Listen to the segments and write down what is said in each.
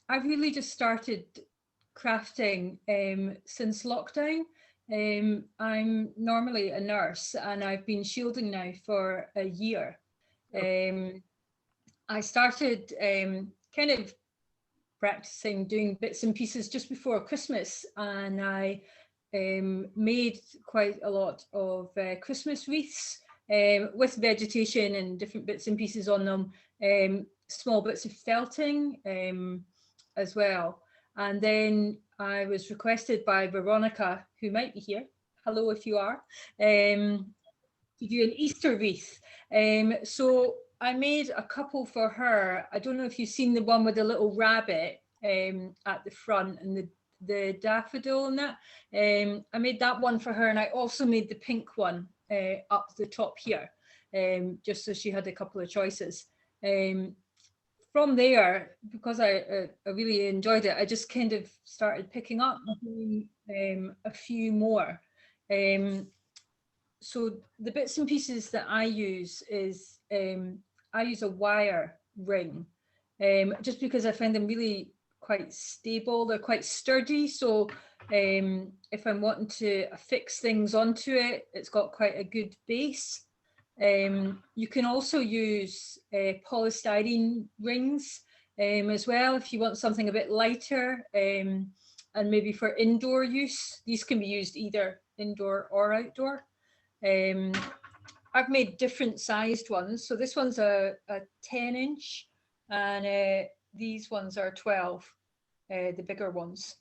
I've really just started crafting since lockdown. I'm normally a nurse and I've been shielding now for a year. Um, I started kind of practicing doing bits and pieces just before Christmas, and I made quite a lot of Christmas wreaths with vegetation and different bits and pieces on them, small bits of felting as well. And then I was requested by Veronica, who might be here, hello if you are, to do an Easter wreath. So I made a couple for her. I don't know if you've seen the one with the little rabbit at the front and the daffodil and that. I made that one for her, and I also made the pink one up the top here, just so she had a couple of choices. From there, because I really enjoyed it, I just kind of started picking up a few more. So the bits and pieces that I use is I use a wire ring, just because I find them really quite stable. They're quite sturdy. So if I'm wanting to affix things onto it, it's got quite a good base. You can also use polystyrene rings as well if you want something a bit lighter, and maybe for indoor use. These can be used either indoor or outdoor. I've made different sized ones. So this one's a 10-inch, and these ones are 12, the bigger ones.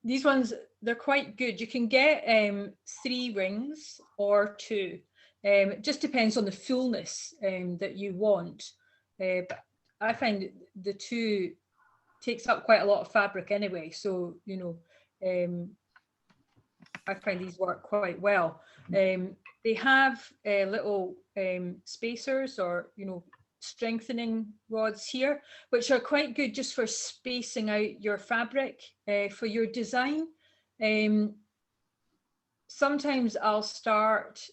These ones, they're quite good. You can get 3 rings or 2. It just depends on the fullness that you want. But I find the 2 takes up quite a lot of fabric anyway. So, you know, I find these work quite well. They have little spacers, or, you know, strengthening rods here, which are quite good just for spacing out your fabric for your design. Sometimes I'll start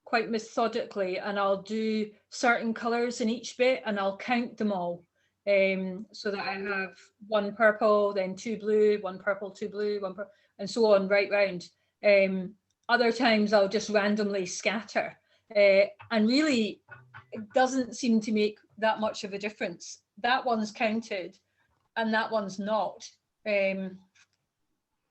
quite methodically, and I'll do certain colours in each bit, and I'll count them all, so that I have 1 purple, then 2 blue, 1 purple, 2 blue, 1 purple, and so on right round. Other times I'll just randomly scatter, and really it doesn't seem to make that much of a difference. That one's counted and that one's not. You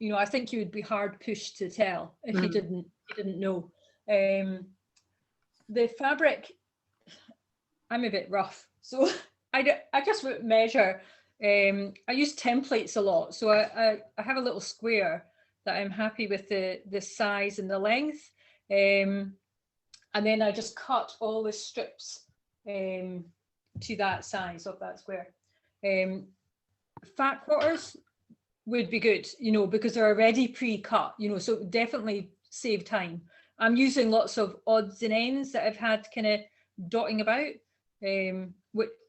know, I think you would be hard pushed to tell if you didn't know. The fabric, I'm a bit rough, so I just measure. I use templates a lot, so I have a little square that I'm happy with the size and the length, and then I just cut all the strips to that size of that square. Fat quarters would be good, you know, because they're already pre-cut, you know, so definitely save time. I'm using lots of odds and ends that I've had kind of dotting about, and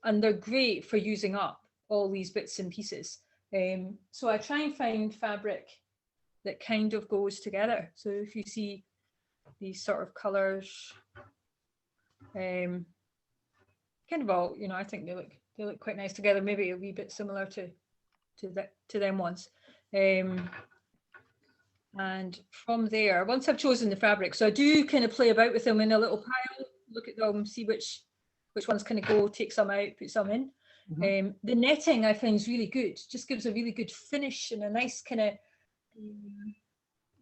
they're great for using up all these bits and pieces. So I try and find fabric that kind of goes together. So if you see these sort of colours, kind of all, you know, I think they look quite nice together. Maybe a wee bit similar to them ones. And from there, once I've chosen the fabric, so I do kind of play about with them in a little pile, look at them, see which ones kind of go, take some out, put some in. The netting I find is really good, just gives a really good finish and a nice kind of,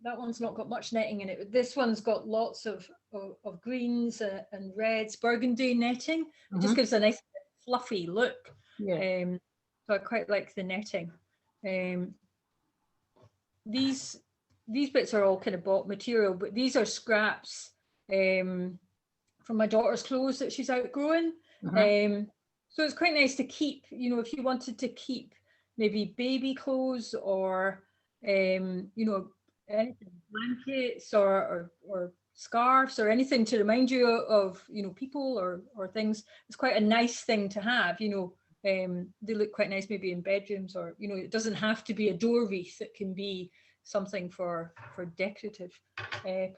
that one's not got much netting in it, but this one's got lots of greens and reds, burgundy netting. It just gives a nice fluffy look. Yeah. So I quite like the netting. These bits are all kind of bought material, but these are scraps from my daughter's clothes that she's outgrowing. So it's quite nice to keep, you know, if you wanted to keep maybe baby clothes or, you know, anything, blankets or scarves or anything to remind you of, you know, people or things. It's quite a nice thing to have, you know. They look quite nice maybe in bedrooms, or, you know, it doesn't have to be a door wreath. It can be something for decorative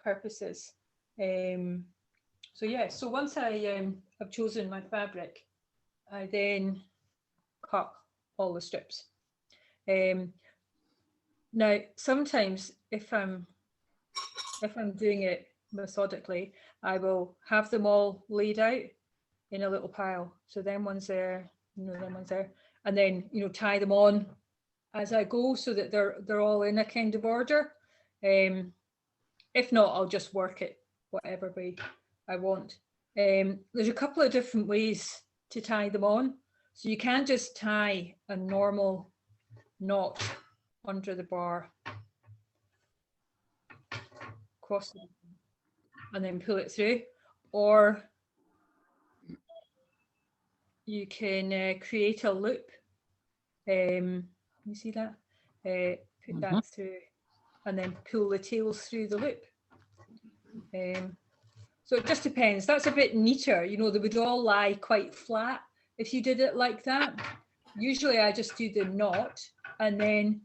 purposes. So yeah, so once I have chosen my fabric, I then cut all the strips. Now, sometimes if I'm doing it methodically, I will have them all laid out in a little pile. So then one's there, then one's there, and then tie them on as I go so that they're all in a kind of order. If not, I'll just work it whatever way I want. There's a couple of different ways to tie them on. So you can just tie a normal knot under the bar, cross it, and then pull it through. Or you can create a loop. You see that? Put that through and then pull the tails through the loop. So it just depends. That's a bit neater. They would all lie quite flat if you did it like that. Usually I just do the knot, and then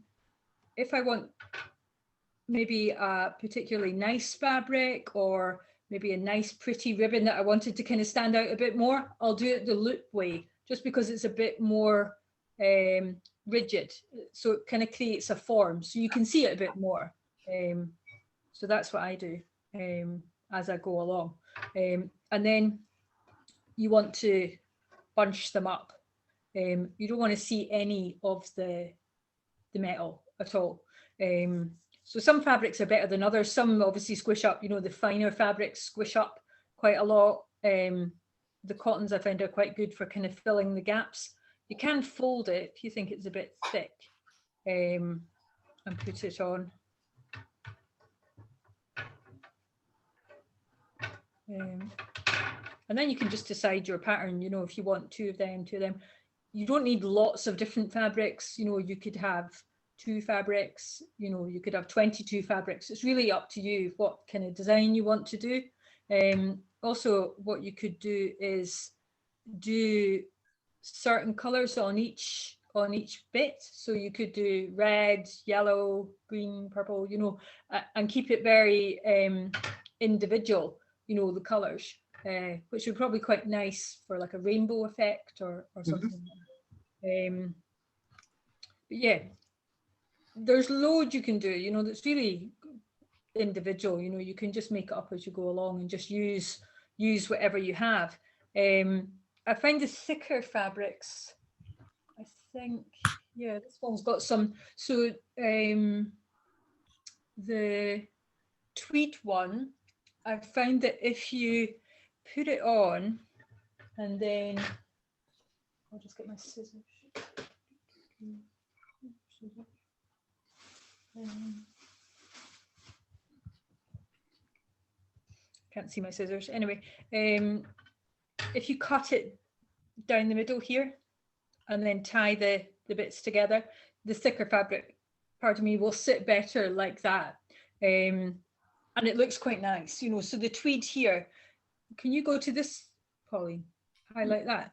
if I want maybe a particularly nice fabric or maybe a nice pretty ribbon that I wanted to kind of stand out a bit more, I'll do it the loop way, just because it's a bit more rigid. So it kind of creates a form, so you can see it a bit more. So that's what I do as I go along. And then you want to bunch them up. You don't want to see any of the metal at all. So some fabrics are better than others. Some obviously squish up, the finer fabrics squish up quite a lot. The cottons I find are quite good for kind of filling the gaps. You can fold it if you think it's a bit thick and put it on. And then you can just decide your pattern, if you want two of them. You don't need lots of different fabrics. You could have 2 fabrics, you could have 22 fabrics. It's really up to you what kind of design you want to do. Also, what you could do is do certain colors on each bit. So you could do red, yellow, green, purple, and keep it very individual, the colors, which would probably quite nice for like a rainbow effect or something. But yeah, there's loads you can do, that's really individual. You can just make it up as you go along and just use whatever you have. I find the thicker fabrics, I think, yeah, this one's got some. So the tweed one, I found that if you put it on and then I'll just get my scissors. Can't see my scissors. Anyway, if you cut it down the middle here and then tie the bits together, the thicker fabric, pardon me, will sit better like that. And it looks quite nice, so the tweed here, can you go to this, Pauline? Highlight that,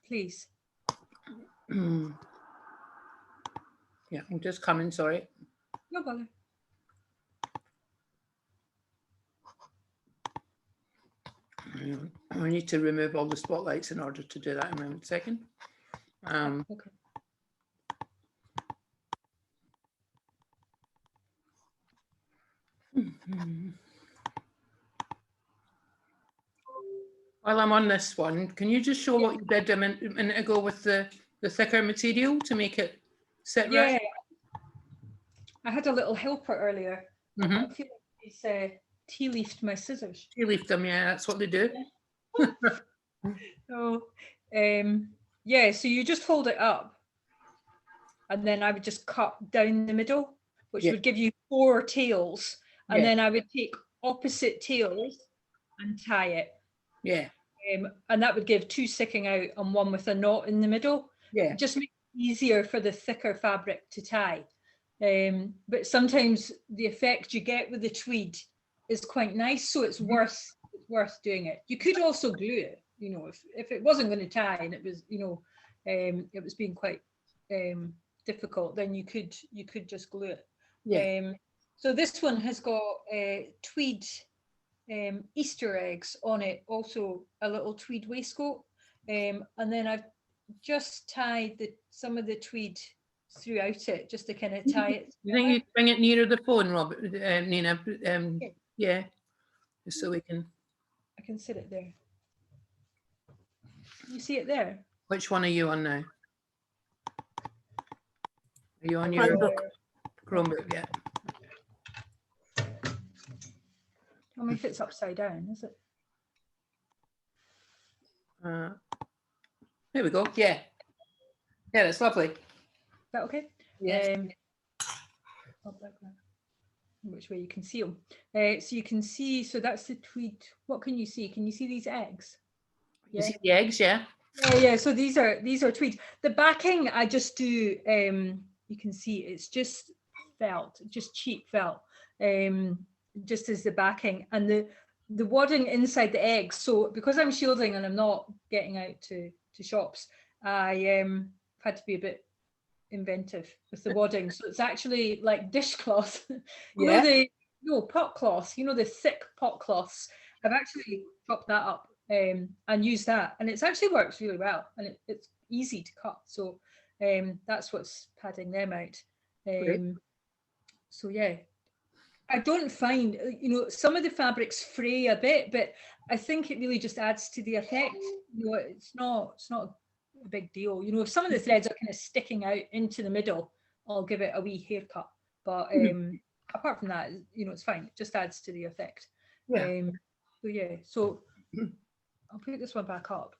please. Yeah, I'm just coming, sorry. No bother. I need to remove all the spotlights in order to do that in a second. Okay. While I'm on this one, can you just show what you did a minute ago with the thicker material to make it sit right? I had a little helper earlier. I feel like he's tea leafed my scissors. Tea leafed them, yeah, that's what they do. So, yeah, so you just fold it up and then I would just cut down the middle, which would give you 4 tails. And then I would take opposite tails and tie it. Yeah. And that would give 2 sticking out and 1 with a knot in the middle. Yeah. It just makes it easier for the thicker fabric to tie. But sometimes the effect you get with the tweed is quite nice, so it's worth doing it. You could also glue it, if it wasn't going to tie and it was, it was being quite difficult, then you could just glue it. Yeah. So this one has got tweed Easter eggs on it, also a little tweed waistcoat. and then I've just tied some of the tweed throughout it, just to kind of tie it You think you bring it nearer the phone, Robert, Nina? Yeah, just so we can. I can sit it there. You see it there? Which one are you on now? Are you on your Chromebook? Yeah. Tell me if it's upside down, is it? There we go. Yeah. Yeah, that's lovely. Is that okay? Yeah. Which way you can see them. So you can see, so that's the tweed. What can you see? Can you see these eggs? Yeah. You see the eggs, yeah? Yeah, so these are tweed. The backing, I just do, you can see it's just felt, just cheap felt, just as the backing. And the wadding inside the eggs, so because I'm shielding and I'm not getting out to shops, I had to be a bit inventive with the wadding. So it's actually like dishcloth. Pot cloth, the thick pot cloths. I've actually chopped that up and used that, and it's actually works really well, and it's easy to cut. So that's what's padding them out. So yeah, I don't find, some of the fabrics fray a bit, but I think it really just adds to the effect. It's not a big deal. If some of the threads are kind of sticking out into the middle, I'll give it a wee haircut. But apart from that, it's fine. It just adds to the effect. Yeah. So I'll put this one back up.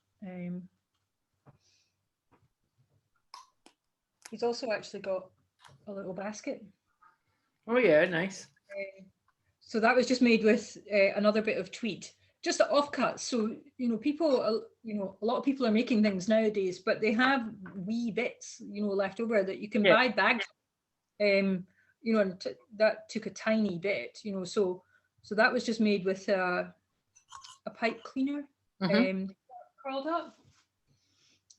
He's also actually got a little basket. Oh yeah, nice. So that was just made with another bit of tweed, just the offcuts. So people, a lot of people are making things nowadays, but they have wee bits, left over that you can buy bags. And that took a tiny bit, So that was just made with a pipe cleaner, curled up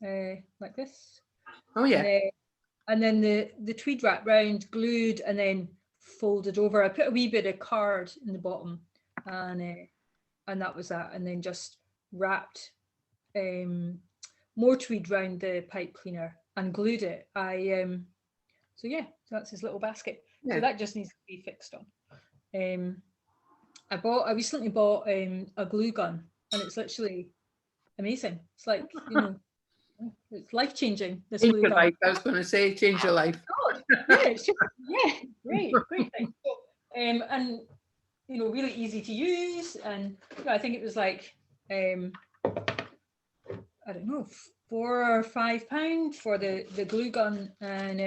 like this. Oh yeah. And then the tweed wrap round, glued, and then folded over. I put a wee bit of card in the bottom, and that was that. And then just wrapped more tweed round the pipe cleaner and glued it. So that's his little basket. Yeah. So that just needs to be fixed on. I recently bought a glue gun, and it's literally amazing. It's like it's life-changing. This glue gun. Life. I was going to say change your life. Oh, yeah, it's just, great thing. So, and really easy to use, and I think it was like I don't know, £4 or £5 for the glue gun, and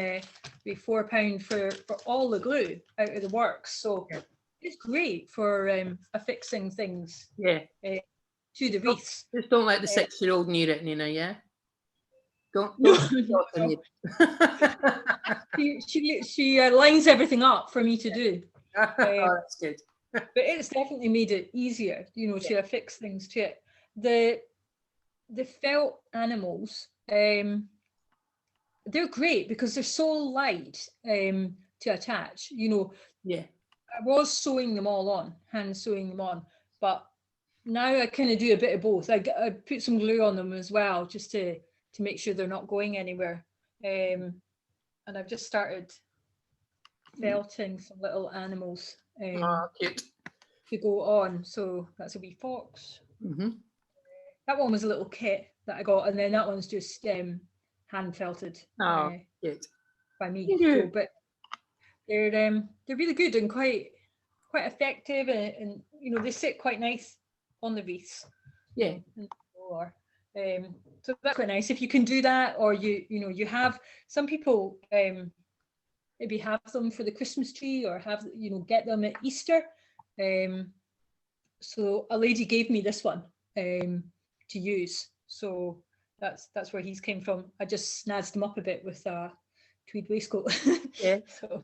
be £4 for all the glue out of the works. So it's great for affixing things. Yeah. To the wreaths. Just don't let the 6-year-old near it, Nina. Yeah. Don't she lines everything up for me to do. Oh, that's good. But it's definitely made it easier, to affix things to it. The felt animals, they're great because they're so light to attach. Yeah. I was sewing them all on, hand sewing them on, but now I kind of do a bit of both. I put some glue on them as well, just to make sure they're not going anywhere. And I've just started felting some little animals cute. to go on. So that's a wee fox. That one was a little kit that I got, and then that one's just hand felted cute. by me. So, but they're really good and quite effective, and they sit quite nice on the wreaths. Yeah. So that's quite nice if you can do that, or you have some people maybe have them for the Christmas tree, or have get them at Easter. So a lady gave me this one to use, so that's where he's came from. I just snazzed him up a bit with a tweed waistcoat. Yeah. So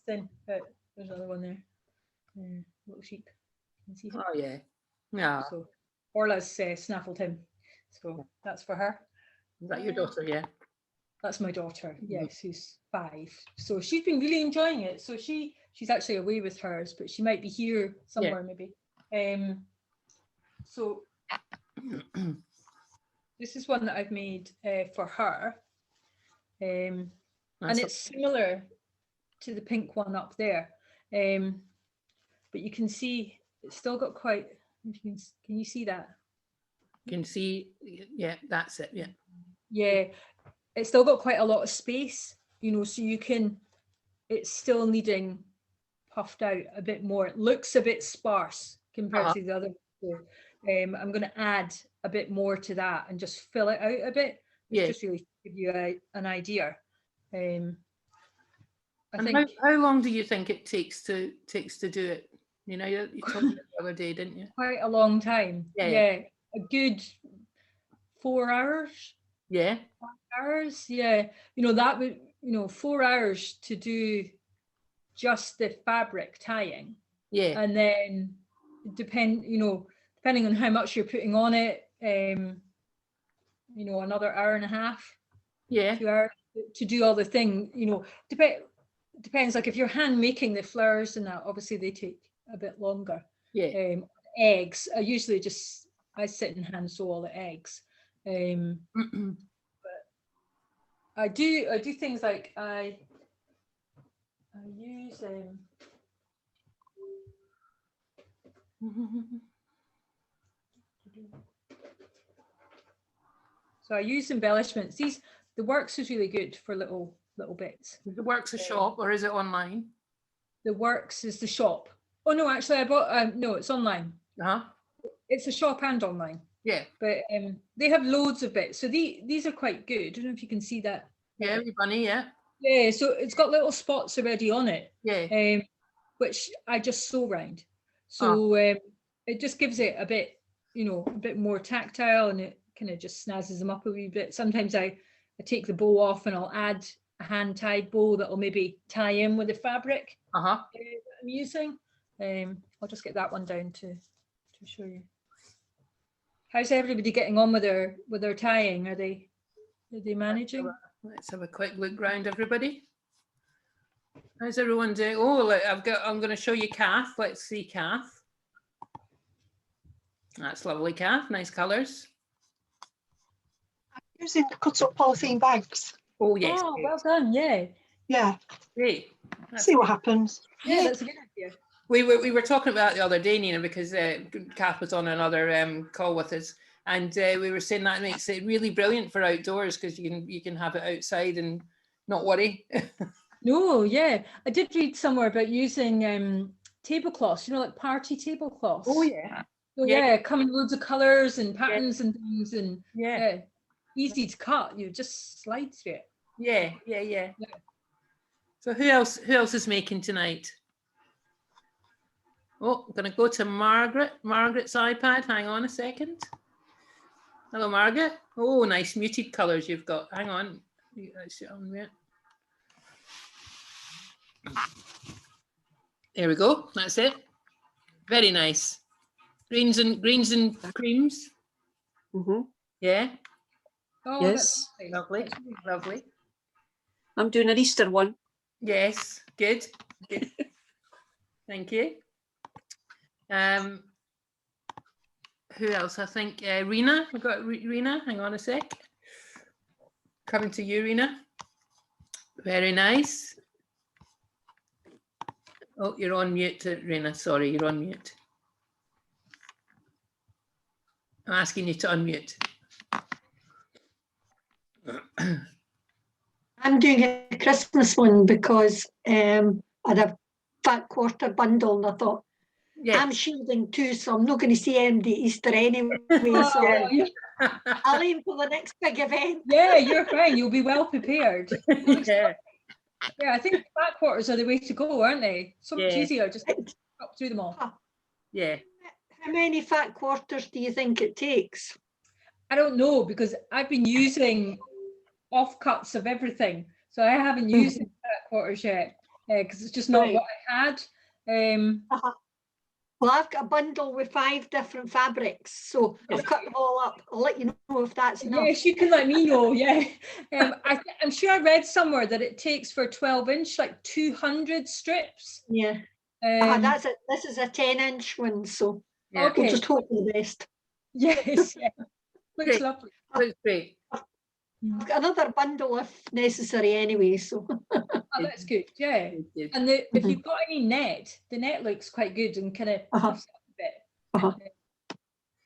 then there's another one there, little sheep. You can see. Oh yeah. Yeah. So Orla's snaffled him, so that's for her. Is that your daughter? Yeah. That's my daughter. Yes, who's 5. So she's been really enjoying it. So she's actually away with hers, but she might be here somewhere maybe. So this is one that I've made for her. And That's it's similar to the pink one up there. But you can see it's still got quite, can you see that? You can see, yeah, that's it, yeah. Yeah, it's still got quite a lot of space, you know, so you can, it's still needing puffed out a bit more. It looks a bit sparse compared to the other two. I'm going to add a bit more to that and just fill it out a bit. Yeah. Just really give you an idea. I And think how long do you think it takes to do it? You know, you told me the other day, didn't you? quite a long time. Yeah. A good 4 hours. Yeah. 5 hours. Yeah. You know, that would, 4 hours to do just the fabric tying. Yeah. And then depending on how much you're putting on it, another hour and a half. Yeah. 2 hours to do all the thing, depends. Like if you're hand making the flowers and that, obviously they take a bit longer. Yeah. Eggs, I sit and hand sew all the eggs. But I do things like I use so I use embellishments. The Works is really good for little bits. The Works a shop, or is it online? The Works is the shop. Oh no, actually I bought no, it's online. It's a shop and online. Yeah. But they have loads of bits. So these are quite good. I don't know if you can see that. Yeah, bunny, yeah. Yeah, so it's got little spots already on it. Yeah. Which I just sew round. So it just gives it a bit, a bit more tactile, and it kind of just snazzes them up a wee bit. Sometimes I take the bow off and I'll add a hand-tied bow that'll maybe tie in with the fabric that I'm using. I'll just get that one down to show you. How's everybody getting on with their tying? Are they managing? Let's have a quick look round, everybody. How's everyone doing? Oh, I'm going to show you Kath. Let's see Kath. That's lovely, Kath. Nice colours. I'm using cut-up polythene bags. Oh yes. Oh, well done. Yeah. Yeah. Great. See what happens. Yeah, that's a good idea. We were talking about it the other day, Nina, because Kath was on another call with us, and we were saying that makes it really brilliant for outdoors because you can have it outside and not worry. No, yeah, I did read somewhere about using tablecloths. Like party tablecloths. Oh yeah. So yeah, come in loads of colours and patterns and things, and yeah, easy to cut. You just slide through it. Yeah. So who else is making tonight? Oh, I'm going to go to Margaret. Margaret's iPad. Hang on a second. Hello, Margaret. Oh, nice muted colours you've got. Hang on. There we go. That's it. Very nice. Greens and creams. Mm-hmm. Yeah. Oh, yes. Lovely. Lovely. I'm doing an Easter one. Yes. Good. Thank you. Who else? I think Rena. We've got Rena. Hang on a sec. Coming to you, Rena. Very nice. Oh, you're on mute, Rena. Sorry, you're on mute. I'm asking you to unmute. I'm doing a Christmas one because I had a fat quarter bundle and I thought, I'm shielding too, so I'm not going to see MD Easter anyway. So I'll aim for the next big event. Yeah, you're fine. You'll be well prepared. Yeah, I think fat quarters are the way to go, aren't they? So much easier, just up through them all. Yeah. How many fat quarters do you think it takes? I don't know, because I've been using offcuts of everything, so I haven't used the fat quarters yet because it's just not what I had. Well, I've got a bundle with 5 different fabrics, so I've cut them all up. I'll let you know if that's enough. Yes, you can let me know. Yeah, I'm sure I read somewhere that it takes for 12-inch like 200 strips. Yeah, that's it. This is a 10-inch one, so we'll just hope for the best. Yes, yeah. Looks lovely. Looks great. I've got another bundle if necessary anyway, so. Oh, that's good. Yeah. Good, good. And if you've got any net, the net looks quite good and kind of puffs up a bit.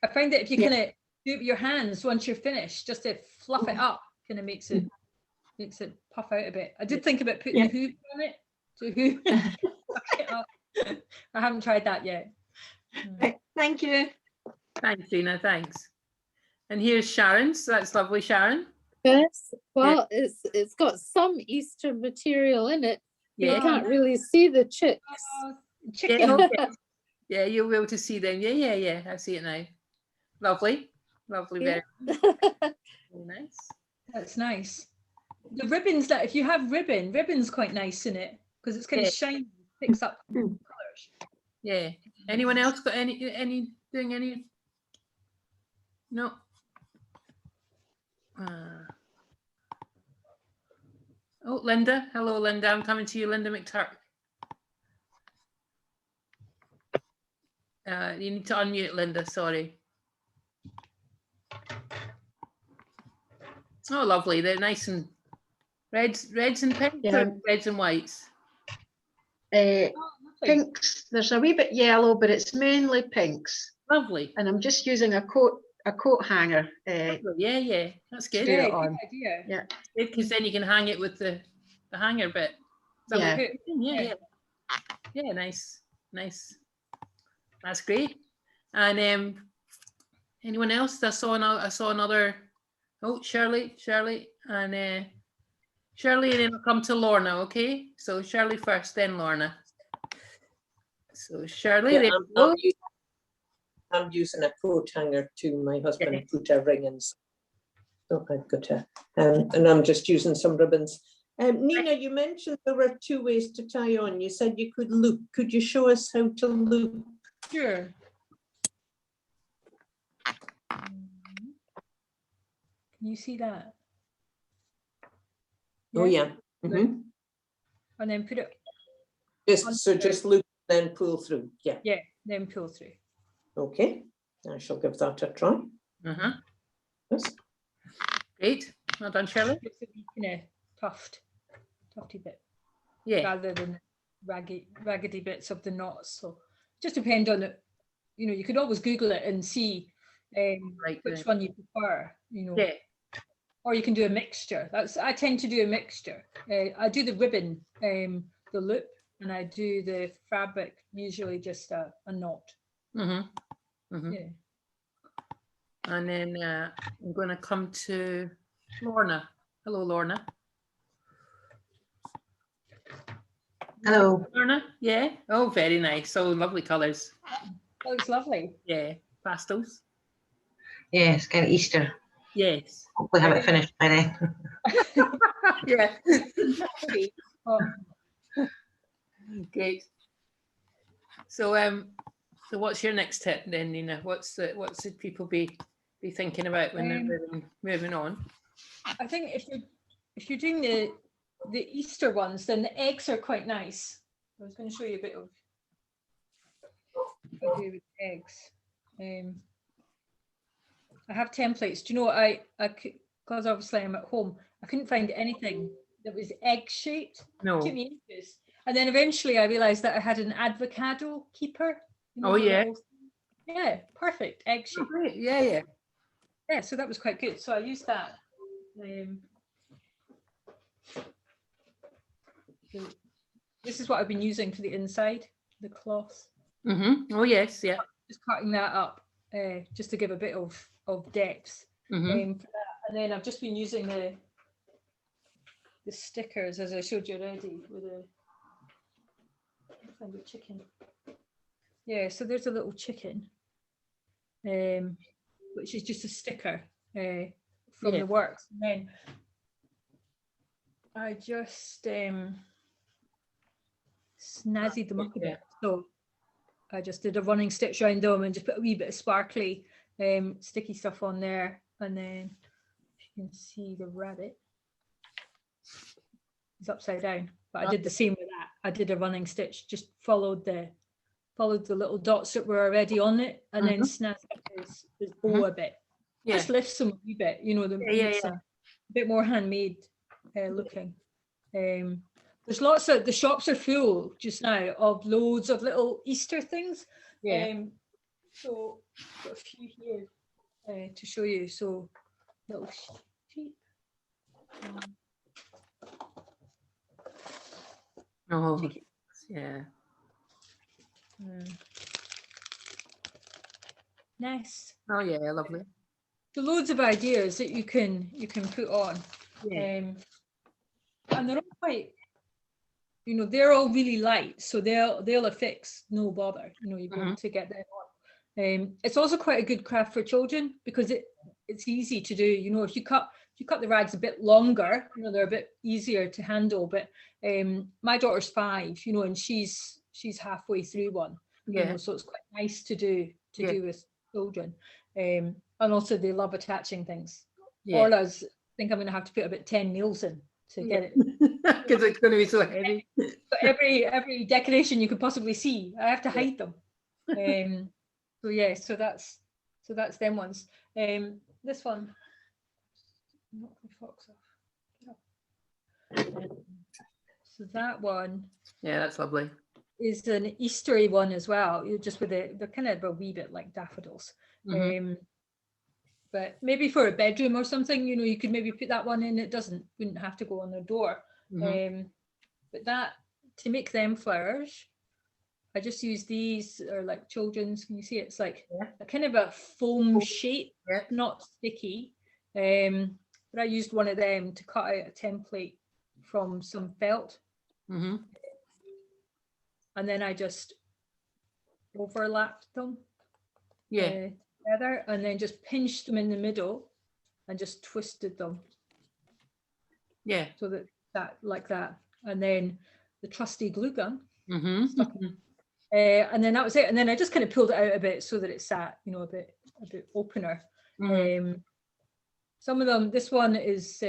I find that if you kind of do it with your hands once you're finished, just to fluff it up, kind of makes it puff out a bit. I did think about putting the hoop on it to hoop it up. I haven't tried that yet. Right, thank you. Thanks, Gina. Thanks. And here's Sharon's. That's lovely, Sharon. Yes, well, it's got some Easter material in it. Yeah. You can't really see the chicks. Chicken. Yeah, okay. Yeah, you'll be able to see them. Yeah. I see it now. Lovely. Yeah. Very nice. That's nice. The ribbons, that if you have ribbon's quite nice in it because it's kind of shiny, picks up colours. Yeah. Anyone else got any doing any? No. Oh, Linda. Hello, Linda. I'm coming to you, Linda McTurk. You need to unmute, Linda. Sorry. Oh, lovely. They're nice and reds and pinks, or reds and whites. Pinks. There's a wee bit yellow, but it's mainly pinks. Lovely. And I'm just using a coat hanger. Yeah. That's good. Do it Good on. idea. Yeah. Because then you can hang it with the hanger bit. Yeah. Yeah, nice. That's great. And anyone else? I saw another. Oh, Shirley, and Shirley, and then I'll come to Lorna. Okay, so Shirley first, then Lorna. So Shirley, Yeah, there you go. I'm using a coat hanger too. My husband put a ring in. So I've got a, and I'm just using some ribbons. Nina, you mentioned there were 2 ways to tie on. You said you could loop. Could you show us how to loop? Sure. Can you see that? Oh yeah. And then put it. Just loop, then pull through. Yeah. Yeah. Then pull through. Okay. I shall give that a try. Yes. Great. Well done, Shirley. It's a wee kind of tufty bit. Yeah. Rather than raggedy bits of the knots. So just depend on it. You know, you could always Google it and see which one you prefer. You know. Yeah. Or you can do a mixture. I tend to do a mixture. I do the ribbon, the loop, and I do the fabric, usually just a knot. Yeah. And then I'm going to come to Lorna. Hello, Lorna. Hello. Lorna, yeah. Oh, very nice. So lovely colours. That looks lovely. Yeah, pastels. Yeah, it's kind of Easter. Yes. Hopefully have it finished by then. Yeah. Oh, Great. So what's your next tip then, Nina? What should people be thinking about when they're moving on? I think if you're doing the Easter ones, then the eggs are quite nice. I was going to show you a bit of what I do with eggs. I have templates. Do you know what I because obviously I'm at home, I couldn't find anything that was egg shaped. No. It took me ages. And then eventually I realized that I had an avocado keeper. You know, Oh yeah. Yeah, perfect egg shape. Oh, great. Yeah. Yeah, so that was quite good. So I used that. So this is what I've been using for the inside, the cloth. Oh yes, yeah. Just cutting that up, just to give a bit of depth. For that. And then I've just been using the stickers as I showed you already with find a chicken. Yeah, so there's a little chicken, which is just a sticker from the works. And then I just snazzied them up a bit. So I just did a running stitch around them and just put a wee bit of sparkly sticky stuff on there. And then you can see the rabbit. It's upside down, but I did the same with that. I did a running stitch, just followed the little dots that were already on it, and then snapped his bow a bit. just lifts them a wee bit, you know, that makes them a bit more handmade looking. There's lots of, the shops are full just now of loads of little Easter things. So got a few here to show you. So little sheep. Oh, yeah. Nice. Oh yeah, lovely. So loads of ideas that you can put on. And they're all quite, you know, they're all really light, so they'll affix, no bother, you know, you'll be able to get them on. It's also quite a good craft for children because it's easy to do. You know, if you cut the rags a bit longer, you know, they're a bit easier to handle. But my daughter's 5, you know, and she's halfway through one. You know, so it's quite nice to do with children. And also they love attaching things. Orla's, I think I'm going to have to put about 10 nails in to get it, because it's going to be so heavy. But every decoration you could possibly see, I have to hide them. So yeah, so that's them ones. This one, knock the fox off. So that one, that's lovely. Is an Eastery one as well. You just with they're kind of a wee bit like daffodils. But maybe for a bedroom or something, you know, you could maybe put that one in. It wouldn't have to go on the door. But that, to make them flowers, I just use these, or like children's. Can you see? It's like a kind of a foam shape, not sticky. But I used one of them to cut out a template from some felt. And then I just overlapped them together, and then just pinched them in the middle and just twisted them. So that like that. And then the trusty glue gun. Stuck and then that was it. And then I just kind of pulled it out a bit so that it sat, you know, a bit opener. Some of them, this one is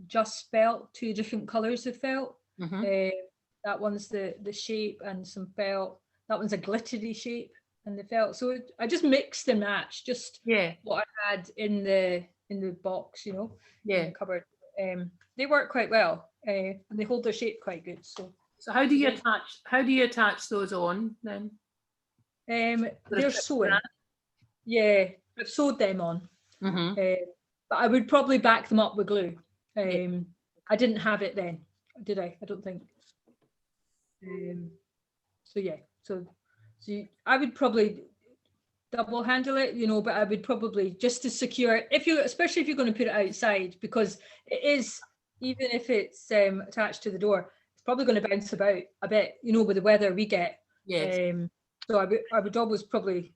just felt, 2 different colors of felt. That one's the shape and some felt. That one's a glittery shape and the felt. So I just mixed and matched just what I had in the box, you know, in the cupboard. They work quite well and they hold their shape quite good. So how do you attach those on then? They're sewing. I've sewed them on. But I would probably back them up with glue. I didn't have it then, did I? I don't think. So I would probably double handle it, you know, but I would probably, just to secure, especially if you're going to put it outside, because it is, even if it's attached to the door, it's probably going to bounce about a bit, you know, with the weather we get. So I would always probably,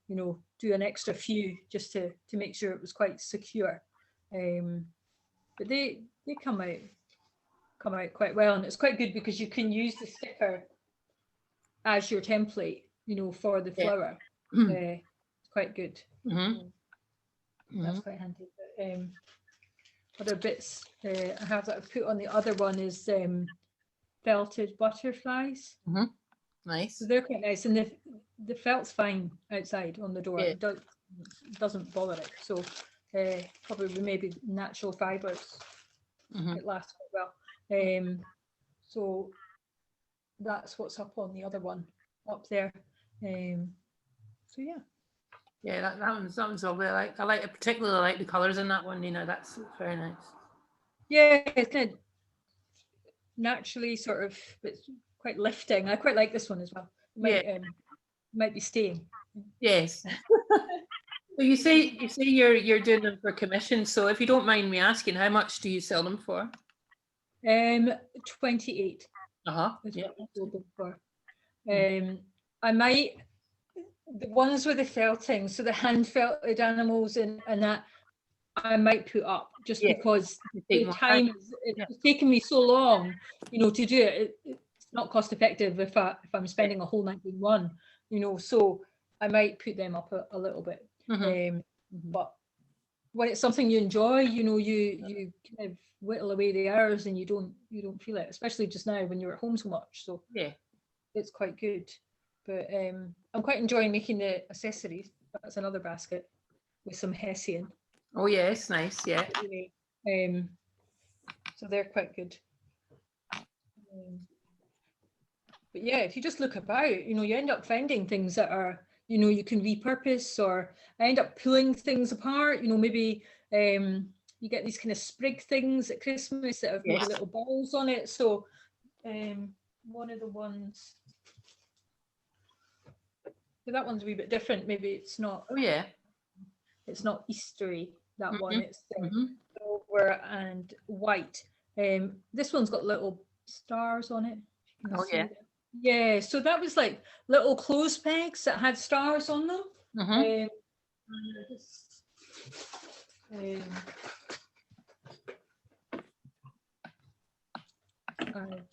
you know, do an extra few just to make sure it was quite secure. But they come out quite well, and it's quite good because you can use the sticker as your template, you know, for the flower. It's quite good. That's quite handy. But, other bits I have that I've put on the other one is felted butterflies. Nice. So they're quite nice, and the felt's fine outside on the door. It doesn't bother it. So probably maybe natural fibres. It lasts quite well. So that's what's up on the other one up there. So that one's lovely. I particularly like the colours in that one, you know. That's very nice. It's kind of naturally sort of, it's quite lifting. I quite like this one as well. Might be staying. Yes. So you say you're doing them for commission. So if you don't mind me asking, how much do you sell them for? 28. Is what I sold them for. I might, the ones with the felting, so the hand felted animals and that, I might put up just because the time it's taken me so long, you know, to do it. It's not cost effective if I'm spending a whole night doing one, you know. So I might put them up a little bit. But when it's something you enjoy, you know, you kind of whittle away the hours and you don't feel it, especially just now when you're at home so much. So it's quite good. But I'm quite enjoying making the accessories. That's another basket. with some hessian. Oh yes, nice. Yeah. So they're quite good. But yeah, if you just look about, you know, you end up finding things that are, you know, you can repurpose, or I end up pulling things apart, you know, maybe you get these kind of sprig things at Christmas that have maybe little balls on it. So one of the ones, that one's a wee bit different. Maybe it's not. Oh yeah. It's not Eastery, that one. It's silver and white. This one's got little stars on it. Oh yeah. Yeah, so that was like little clothes pegs that had stars on them. I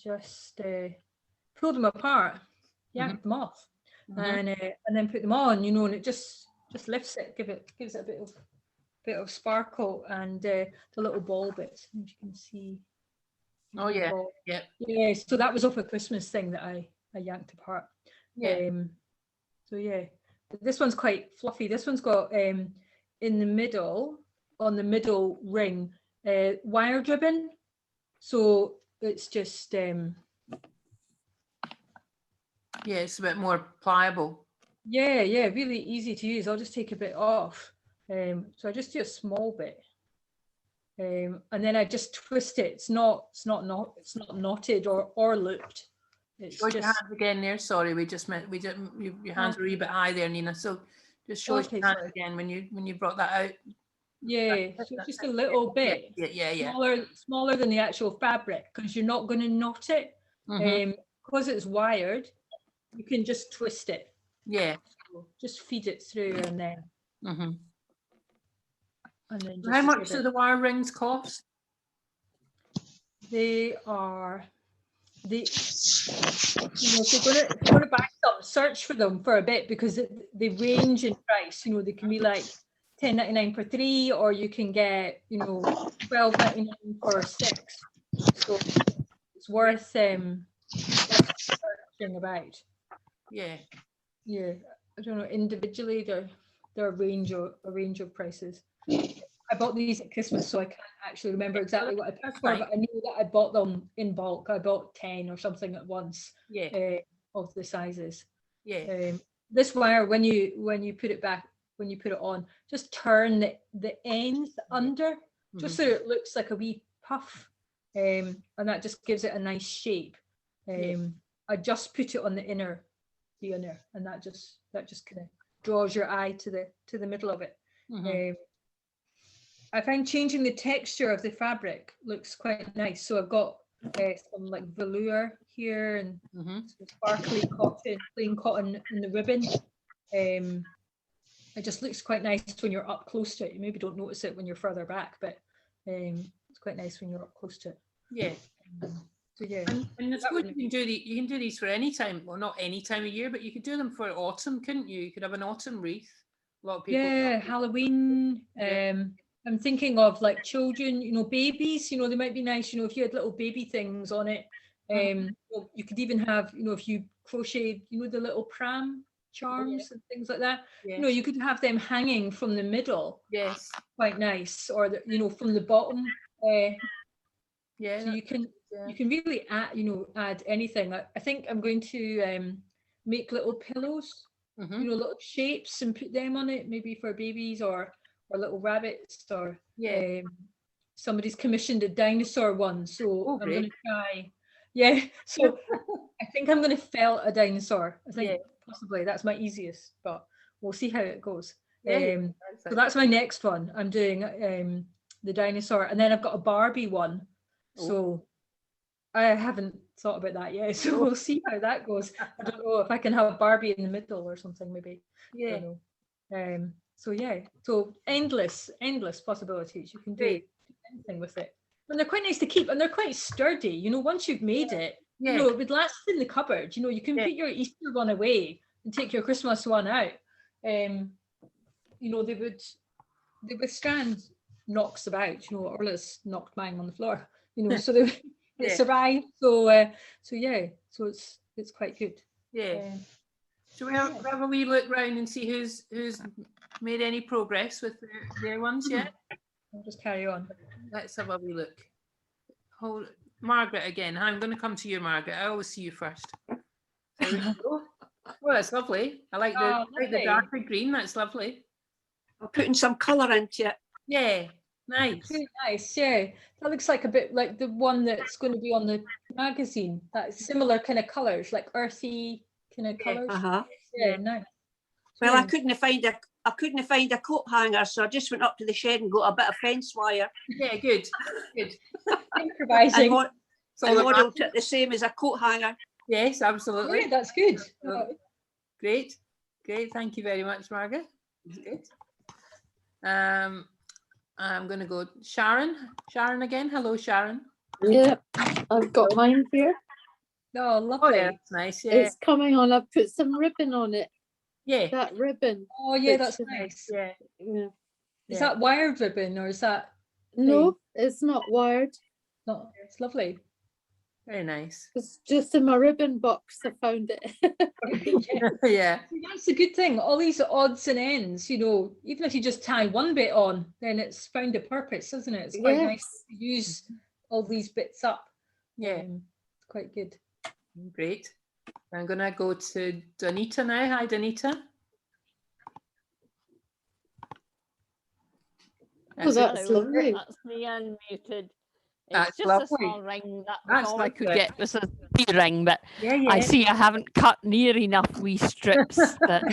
just pulled them apart, yanked them off, and then put them on, you know, and it just lifts it, gives it a bit of sparkle, and the little ball bits, as you can see. Oh yeah, yeah. So that was off a Christmas thing that I yanked apart. Yeah. So yeah, but this one's quite fluffy. This one's got in the middle, on the middle ring, wire ribbon. So it's just yeah, it's a bit more pliable. Yeah, really easy to use. I'll just take a bit off. So I just do a small bit. And then I just twist it. It's not knotted or looped. It's show just your hands again there. Sorry, we didn't. Your hands were a wee bit high there, Nina. So just show us your hands again when you brought that out. Yeah, so just a little bit. Yeah. Smaller than the actual fabric, because you're not going to knot it. Because it's wired, you can just twist it. Yeah. So just feed it through, and then. And then how much do the wire rings cost? They are. If you're going to buy some, search for them for a bit, because they range in price. You know, they can be like $10.99 for 3, or you can get, you know, $12.99 for 6. So it's worth searching about. Yeah. I don't know. Individually, they're a range of prices. I bought these at Christmas, so I can't actually remember exactly what I paid for, but I knew that I bought them in bulk. I bought 10 or something at once. Of the sizes. This wire, when you put it back, when you put it on, just turn the ends under, just so it looks like a wee puff, and that just gives it a nice shape. I just put it on the inner, and that just kind of draws your eye to the middle of it. I find changing the texture of the fabric looks quite nice. So I've got some like velour here, and some sparkly cotton, plain cotton in the ribbon. It just looks quite nice when you're up close to it. You maybe don't notice it when you're further back, but it's quite nice when you're up close to it. Yeah. So yeah. And it's good. You can do these for any time. Well, not any time of year, but you could do them for autumn, couldn't you? You could have an autumn wreath. A lot of people. Yeah, Halloween. I'm thinking of like children, you know, babies, you know, they might be nice, you know, if you had little baby things on it. Well, you could even have, you know, if you crocheted, you know, the little pram charms and things like that. You know, you could have them hanging from the middle. Quite nice. Or you know, from the bottom. So you can really add anything. I think I'm going to make little pillows, you know, little shapes, and put them on it, maybe for babies or little rabbits, or somebody's commissioned a dinosaur one, so I'm going to try. So I think I'm going to felt a dinosaur. I think possibly that's my easiest, but we'll see how it goes. So that's my next one. I'm doing the dinosaur, and then I've got a Barbie one. So I haven't thought about that yet, so we'll see how that goes. I don't know if I can have Barbie in the middle or something, maybe. I don't know. So endless possibilities. You can do anything with it, and they're quite nice to keep, and they're quite sturdy. You know, once you've made it, you know, it would last in the cupboard. You know, you can put your Easter one away and take your Christmas one out. You know, they would withstand knocks about. You know, Orla's knocked mine on the floor. You know, so they survive. So it's quite good. So we'll have a wee look round and see who's made any progress with their ones yet? I'll just carry on. Let's have a wee look. Hold, Margaret again. I'm going to come to you, Margaret. I always see you first. There we go. Oh, that's lovely. I like the, like the lovely. darker green. That's lovely. I'm putting some colour into it. Yeah, nice. Really nice, yeah. That looks like a bit like the one that's going to be on the magazine. That similar kind of colours, like earthy kind of colours. Uh-huh. Yeah, nice. Well, I Yeah. couldn't find a coat hanger, so I just went up to the shed and got a bit of fence wire Yeah, good. Good. and Improvising. modelled it the same as a coat hanger. Yes, absolutely. Yeah, that's good. Great. Great. Thank you very much, Margaret. That's good. I'm going to go Sharon. Sharon again. Hello, Sharon. Yeah, I've got mine here. Oh, Oh, lovely. yeah, that's nice. Yeah. It's coming on. I've put some ribbon on it. Yeah. That ribbon. Oh, yeah, It's- that's nice. Yeah. Yeah. Is Yeah. that wired ribbon or is that No, it's not wired. not? It's lovely. Very nice. It's just in my ribbon box. I found it. Yeah. See, that's the good thing. All these odds and ends, you know, even if you just tie one bit on, then it's found a purpose, isn't it? It's quite nice Yes. to use all these bits up. Yeah. It's quite good. Great. I'm going to go to Donita now. Hi, Donita. Oh, that's Hello, lovely. That's me unmuted. That's It's just lovely. a small ring. That was That's all I could lovely. get was a wee ring, but Yeah, yeah. I see I haven't cut near enough wee strips. That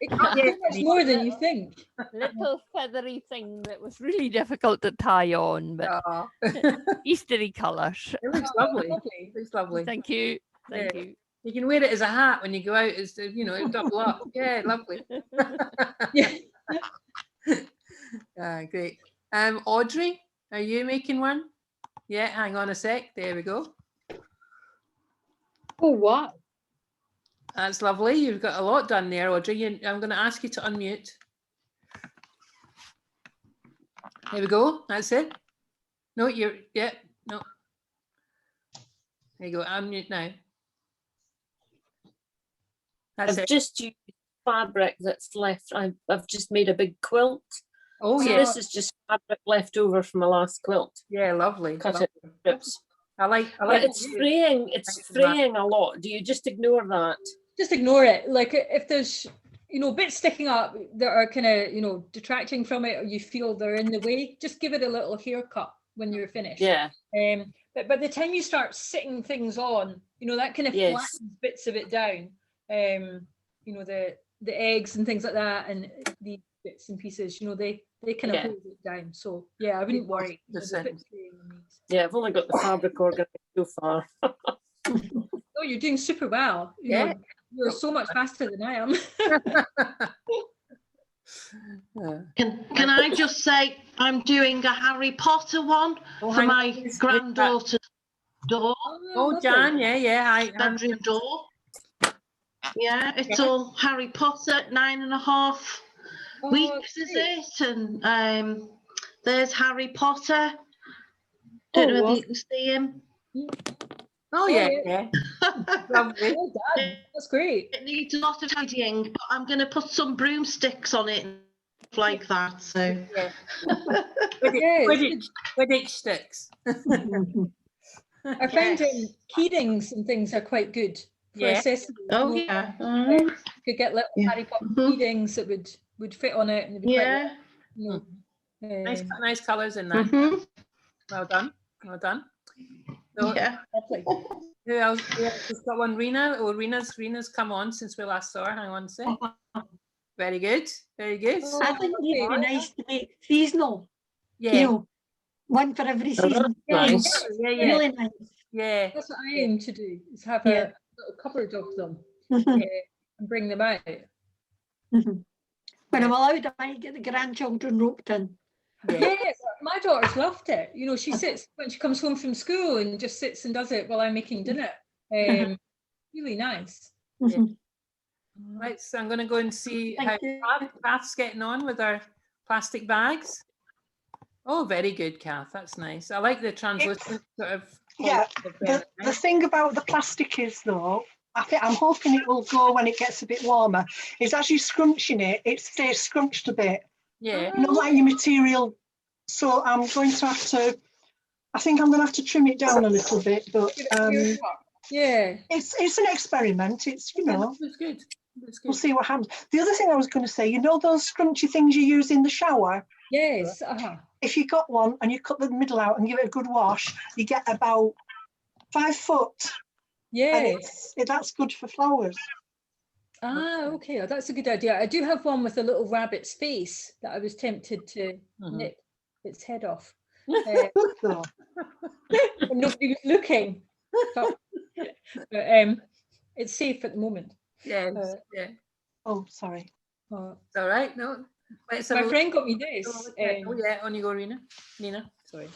It can be so much more than you think. little feathery thing that was really difficult to tie on, but Aw. Eastery colours. It looks Oh, lovely. lovely. It looks lovely. Thank you. Thank Yeah. you. You can wear it as a hat when you go out. It's, you know, double up. Yeah, lovely. Yeah. Great. Audrey, are you making one? Yeah, hang on a sec. There we go. Oh, what? That's lovely. You've got a lot done there, Audrey. I'm going to ask you to unmute. There we go. That's it. No, you're, yeah, no. There you go. Unmute now. That's I've it. just used fabric that's left. I've just made a big quilt. Oh, So yeah. this is just fabric left over from my last quilt. Yeah, lovely. Cut lovely. it strips. I like But it's fraying. It's Thanks for that. fraying a lot. Do you just ignore that? Just ignore it. Like if there's, you know, bits sticking up that are kind of, you know, detracting from it, or you feel they're in the way, just give it a little haircut when you're finished. Yeah. But by the time you start sitting things on, you know, that kind of Yes. flattens bits of it down. You know, the eggs and things like that, and the bits and pieces, you know, they kind of Yeah. hold it down. So yeah, I wouldn't worry. The There's a bit sentence. fraying in these. Yeah, I've only got the fabric organised so far. Oh, you're doing super well. You know, you're so much faster than I am. Can I just say I'm doing a Harry Potter one Oh, for hang my on, who's that? granddaughter's door, Oh, lovely. Jan, yeah. Hi. bedroom door. Yeah, it's all Harry Potter, 9.5 Oh, weeks is great. it? And there's Harry Potter. Don't know Oh, whether you can see him. Oh, yeah. Lovely. Well done. That's great. It needs a lot of tidying, but I'm going to put some broomsticks on it and stuff like that. So Yeah. Yeah, it's Quidditch sticks. I find keyrings and things are quite good for Yeah. accessories. oh You know, yeah, you could get little Yeah. Harry Potter Mhm. keyrings that would fit on it, and it'd be quite, yeah. you know, Nice colours in that. Mhm. Well done. Well done. So, Yeah. lovely. who else has got one? Rena? Oh, Rena's come on since we last saw her. Hang on a sec. Very good. Very good. Oh, I think it'd lovely. be nice to make seasonal, you Yeah. know, one for every Oh, that's season. nice. Yeah. Really nice. Yeah. That's what I aim to do, is have Yeah. a little cupboard of them When and bring them out. I'm allowed, I might get the grandchildren roped in. Yeah. Yeah, my daughter's loved it. You know, she sits when she comes home from school and just sits and does it while I'm making dinner. Really nice. Right. So I'm going to go and see how Thank you. Kath's getting on with our plastic bags. Oh, very good, Kath. That's nice. I like the translucent sort of. Yeah, quality of The thing about the plastic is though, I'm hoping it will go when it gets a bit warmer. It's as you scrunching it, it stays scrunched a bit. Yeah. You know, like your material. So I'm going to have to, I think I'm going to have to trim it down a little bit, but yeah, it's an experiment. It's, you know, It's good. It's good. we'll see what happens. The other thing I was going to say, you know those scrunchy things you use in the shower? yes, If you got one and you cut the middle out and give it a good wash, you get about 5 foot. And yes. that's good for flowers. Okay, oh, that's a good idea. I do have one with a little rabbit's face that I was tempted to nip its head off. So, When nobody was looking. But it's safe at the moment. Yes. Yeah. oh, sorry. It's all right. No. Let's have My a look. friend got me this. Oh yeah, on you go, Nina. Sorry.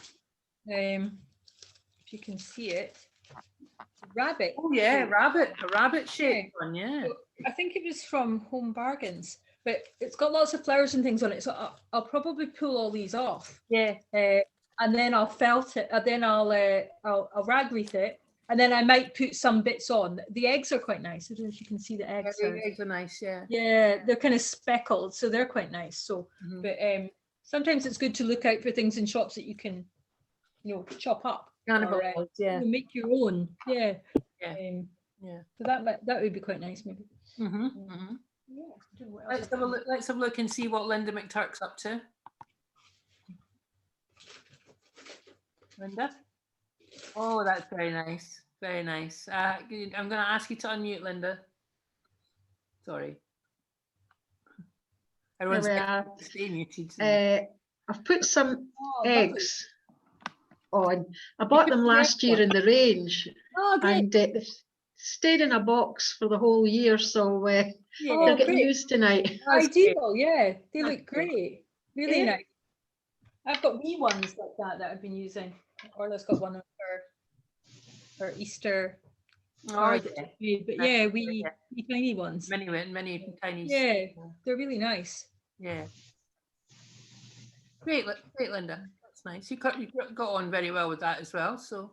If you can see it, rabbit. Oh yeah, a rabbit shaped one. Yeah. So I think it was from Home Bargains, but it's got lots of flowers and things on it. So I'll probably pull all these off. Yeah. And then I'll felt it. And then I'll rag wreath it. And then I might put some bits on. The eggs are quite nice. I don't know if you can see the eggs. Yeah, the eggs are nice. Yeah. Yeah, they're kind of speckled, so they're quite nice. So, but sometimes it's good to look out for things in shops that you can, you know, chop up. Or, yeah. make your own. Yeah. Yeah. Yeah. So that would be quite nice, maybe. Yeah. I don't know what else Let's have a look. Let's have a look and see what Linda McTurk's up to. Linda. Oh, that's very nice. Very nice. I'm going to ask you to unmute, Linda. Sorry. Everyone's stay muted. I've put some eggs on. I bought them last year in the range. Oh, great. And they've stayed in a box for the whole year, so they're getting great. used tonight. Ideal, yeah. They look great. Really nice. I've got wee ones like that I've been using. Orla's got one of her Easter cards. But yeah, wee tiny ones. Many tiny. Yeah, they're really nice. Yeah. Great, Linda. That's nice. You got on very well with that as well. So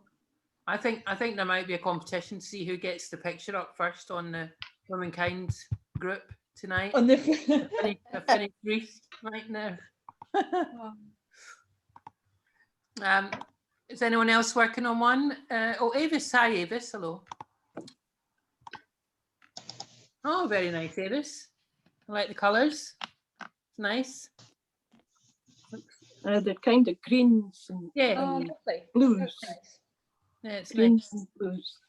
I think there might be a competition to see who gets the picture up first on the Womankind group tonight. On the finished wreath right now. Is anyone else working on one? Avis. Hi, Avis. Hello. Oh, very nice, Avis. I like the colours. It's nice. They're kind of greens and blues. Nice. Yeah, it's greens nice. and blues.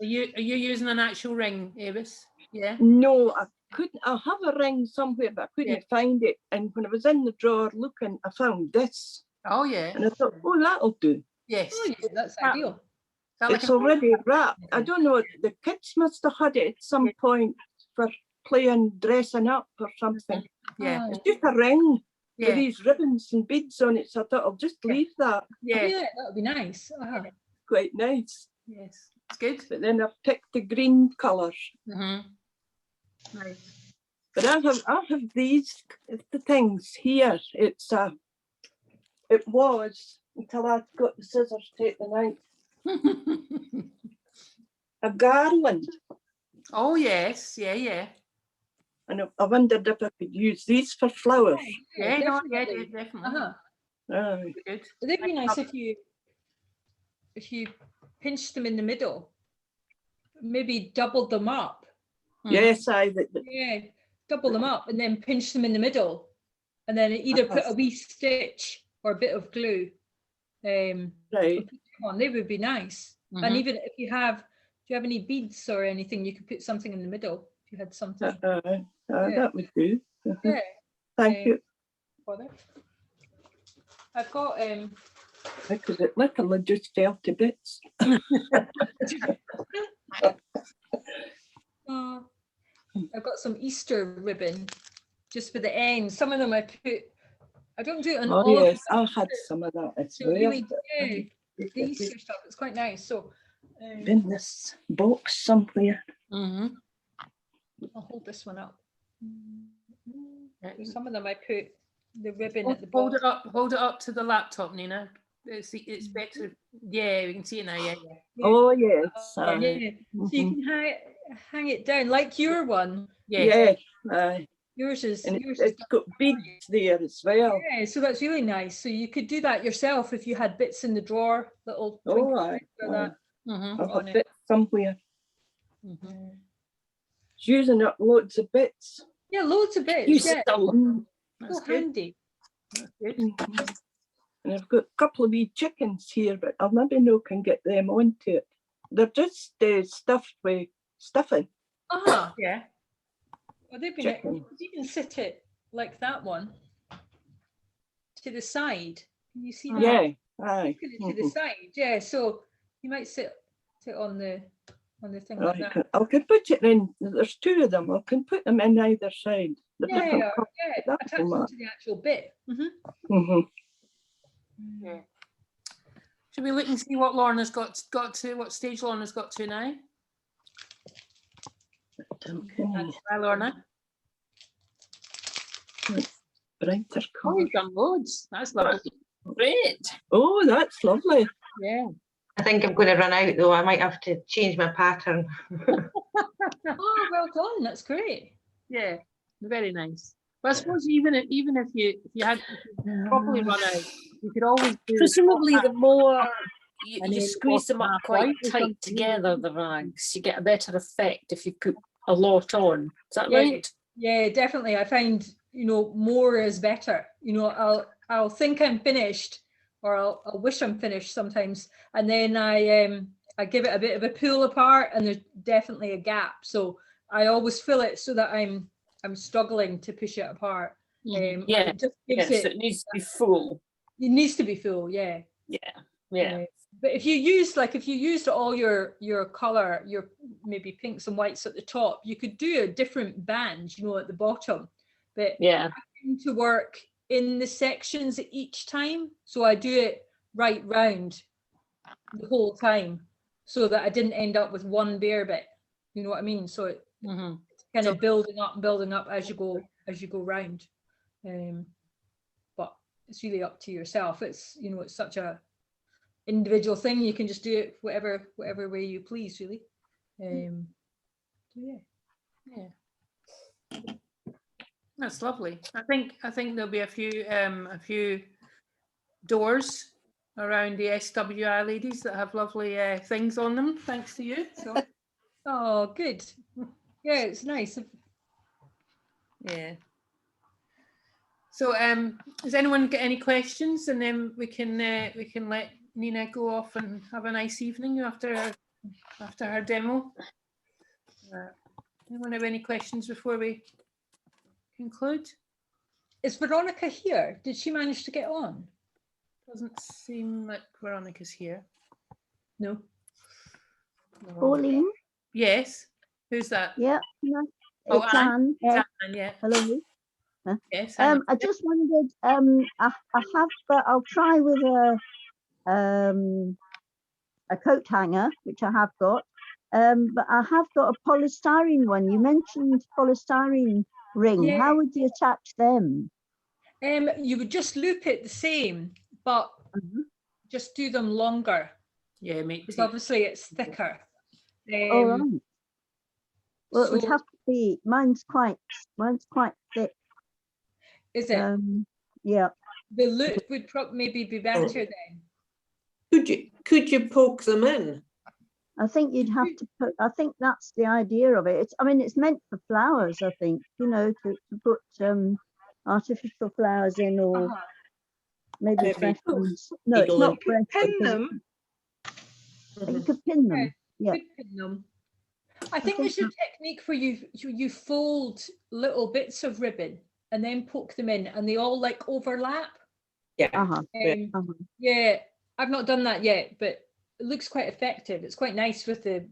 Are you using an actual ring, Avis? Yeah. No, I have a ring somewhere, but I couldn't find it. And when I was in the drawer looking, I found this. Oh yeah. And I thought, oh, that'll do. Yes. Oh, yeah, that's ideal. It's already wrapped. I don't know. The kids must have had it at some point for playing dressing up or something. Yeah. It's just a ring with these ribbons and beads on it. So I thought I'll just leave that. Yeah, that would be nice. Quite nice. Yes, it's good. But then I've picked the green colours. Nice. But I have these the things here. It was until I got the scissors taken out. A garland. Oh yes, yeah. And I wondered if I could use these for flowers. Yeah, definitely. Good. They'd be nice if you pinched them in the middle, maybe doubled them up. Yes, double them up and then pinch them in the middle, and then either put a wee stitch or a bit of glue. Right. On. They would be nice. And even if you have any beads or anything, you could put something in the middle. If you had something. That would do. Yeah. Thank you. I've got because it literally just fell to bits. I've got some Easter ribbon just for the ends. Some of them I don't do it on all yes, I had some of that as well. Really, the Easter stuff, it's quite nice. So in this box somewhere. I'll hold this one up. Some of them I put the ribbon at the bottom. Hold it up to the laptop, Nina. It's better. Yeah, we can see it now. Yeah. Oh yes. Yeah. So you can hang it down like your one. Yeah. Yours is. And yours it's got beads there as well. Yeah, so that's really nice. So you could do that yourself if you had bits in the drawer, little Oh, aye. for that. I've got bits somewhere. Mhm. It's using up loads of bits. Yeah, loads of bits. Use Yeah, them. so handy. That's good. And I've got a couple of wee chickens here, but I'll maybe no can get them onto it. They're just stuffed with stuffing. Yeah. Well, they've been. Chicken. You can sit it like that one to the side. Can you see that? Yeah, aye. To the side. Yeah. So you might sit on the thing like that. I can put it in. There's two of them. I can put them in either side. They're different colours. Yeah. Attach them to the actual bit. Yeah. Should we look and see what Lorna's got to? What stage Lorna's got to now? Hi, Lorna. Brighter Oh, colour. you've done loads. That's lovely. Great. Oh, that's lovely. Yeah. I think I'm going to run out though. I might have to change my pattern. Oh, well done. That's great. Yeah, very nice. Well, I suppose even if you had to properly run out, you could always do. Presumably, the more you and then squeeze them up half quite white or tight something. together, the rags, you get a better effect if you put a lot on. Is that Yeah, right? yeah, definitely. I find, more is better. I'll think I'm finished, or I'll wish I'm finished sometimes, and then I give it a bit of a pull apart, and there's definitely a gap. So I always fill it so that I'm struggling to push it apart. Yeah, it just gives so it needs to be full. It needs to be full. Yeah. Yeah. But if you used all your color, your maybe pinks and whites at the top, you could do a different band, at the bottom. But yeah, I tend to work in the sections each time, so I do it right round the whole time, so that I didn't end up with one bare bit. You know what I mean? So it's kind of building up as you go round. But it's really up to yourself. It's it's such a individual thing. You can just do it whatever way you please, really. Yeah, that's lovely. I think there'll be a few doors around the SWI ladies that have lovely things on them, thanks to you. So oh, good. Yeah, it's nice. Yeah. So has anyone got any questions, and then we can let Nina go off and have a nice evening after her demo. Anyone have any questions before we conclude? Is Veronica here? Did she manage to get on? Doesn't seem like Veronica's here. No. Pauline? Yes. Who's that? Yeah. Oh, It's Anne. Anne, yeah. Hello. Yes. I just wondered. I have. I'll try with a coat hanger, which I have got. But I have got a polystyrene one. You mentioned polystyrene ring. Yeah. How would you attach them? You would just loop it the same, but just do them longer. Yeah, because obviously it's thicker. All right. Well, it would have to be. Mine's quite thick. Is it? Yeah. The loop would maybe be better then. Could you poke them in? I think you'd have to put. I think that's the idea of it. It's meant for flowers. I think to put artificial flowers in, or maybe fresh ones. No, it's not fresh. Pin them. You could pin them. Yeah. Pin them. I think there's a technique where you fold little bits of ribbon and then poke them in, and they all like overlap. Yeah. Yeah, I've not done that yet, but it looks quite effective. It's quite nice with the